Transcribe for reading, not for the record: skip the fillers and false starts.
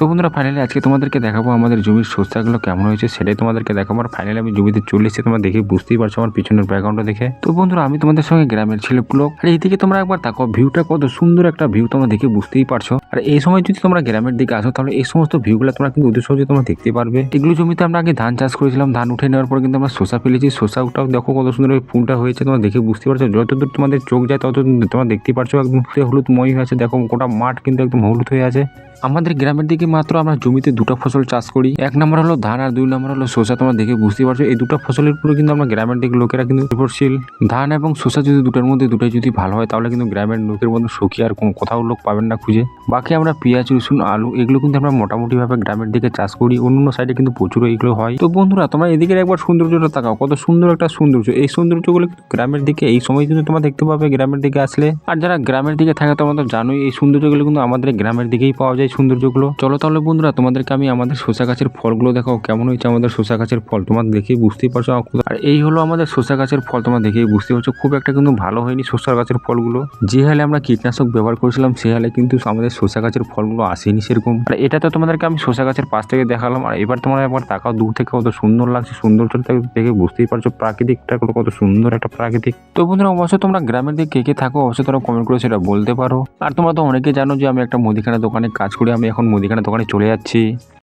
তো বন্ধুরা ফাইনালি আজকে তোমাদেরকে দেখাবো আমাদের জমির শস্যগুলো কেমন হয়েছে সেটাই তোমাদেরকে দেখাবো। আর ফাইনালি আমি জমিতে চলে এসেছি, তোমরা দেখে বুঝতেই পারছো আমার পিছনের ব্যাকগ্রাউন্ডটা দেখে। তো বন্ধুরা আমি তোমাদের সঙ্গে গ্রামের ছেলেগুলো, আর এইদিকে তোমরা একবার দেখো ভিউটা কত সুন্দর একটা ভিউ, তোমরা দেখে বুঝতেই পারছো। আর এই সময় যদি তোমরা গ্রামের দিকে আসো তাহলে এই সমস্ত ভিউগুলো তোমরা কিন্তু অতি সহজে তোমরা দেখতে পারবে। এগুলো জমিতে আমরা আগে ধান চাষ করেছিলাম, ধান উঠে নেওয়ার পর কিন্তু আমরা শসা ফেলেছি। শসাটাও দেখো কত সুন্দর ফুলটা হয়েছে, তোমরা দেখে বুঝতে পারছো। যতদূর তোমাদের চোখ যায় ততদূর তোমরা দেখতে পারছো একদম হলুদময় হয়ে আছে। দেখো গোটা মাঠ কিন্তু একদম হলুদ হয়ে আছে। আমাদের গ্রামের দিকে মাত্র আমরা জমিতে দুটো ফসল চাষ করি, এক নম্বর হলো ধান আর দুই নম্বর হলো শসা। তোমরা দেখে বুঝতে পারছো এই দুটো ফসলের উপরে কিন্তু আমরা গ্রামের দিকে লোকেরা কিন্তু নির্ভরশীল। ধান এবং শসা যদি দুটোর মধ্যে দুটোই যদি ভালো হয় তাহলে কিন্তু গ্রামের লোকের মধ্যে সুখী আর কোনো কোথাও লোক পাবেন না খুঁজে। বাকি আমরা পেঁয়াজ, রসুন, আলু এগুলো কিন্তু আমরা মোটামুটি ভাবে গ্রামের দিকে চাষ করি, অন্য সাইডে কিন্তু প্রচুর এগুলো হয়। তো বন্ধুরা তোমরা এদিকে একবার সৌন্দর্যটা তাকাও, কত সুন্দর একটা সৌন্দর্য। এই সৌন্দর্যগুলো কিন্তু গ্রামের দিকে এই সময় কিন্তু তোমরা দেখতে পাবে গ্রামের দিকে আসলে। আর যারা গ্রামের দিকে থাকে তোমরা তো জানোই এই সৌন্দর্যগুলো কিন্তু আমাদের গ্রামের দিকেই পাওয়া যায় সৌন্দর্যগুলো। চলো তাহলে বন্ধুরা তোমাদেরকে আমি আমাদের শসা গাছের ফলগুলো দেখাও কেমন হয়েছে আমাদের শসা গাছের ফল, তোমরা দেখেই বুঝতেই পারছো। আর এই হলো আমাদের শসা গাছের ফল, তোমরা দেখেই বুঝতে পারছো খুব একটা কিন্তু ভালো হয়নি শসা গাছের ফলগুলো। যে হালে আমরা কীটনাশক ব্যবহার করেছিলাম সে হালে কিন্তু আমাদের শসা গাছের ফলগুলো আসেনি সেরকম। আর এটা তো তোমাদেরকে আমি শসা গাছের পাশ থেকে দেখালাম। আর এবার তোমরা একবার তাকাও দূর থেকে কত সুন্দর লাগছে, সৌন্দর্যটা দেখে বুঝতেই পারছো প্রাকৃতিকটা কত সুন্দর একটা প্রাকৃতিক। তো বন্ধুরা অবশ্যই তোমরা গ্রামের দিকে কে কে থাকো অবশ্যই তোমরা কমেন্ট করে সেটা বলতে পারো। আর তোমরা তো অনেকে জানো যে আমি একটা মুদিখানা দোকানে কাজ করি, আমি এখন মুদিখানা দোকানে চলে যাচ্ছি।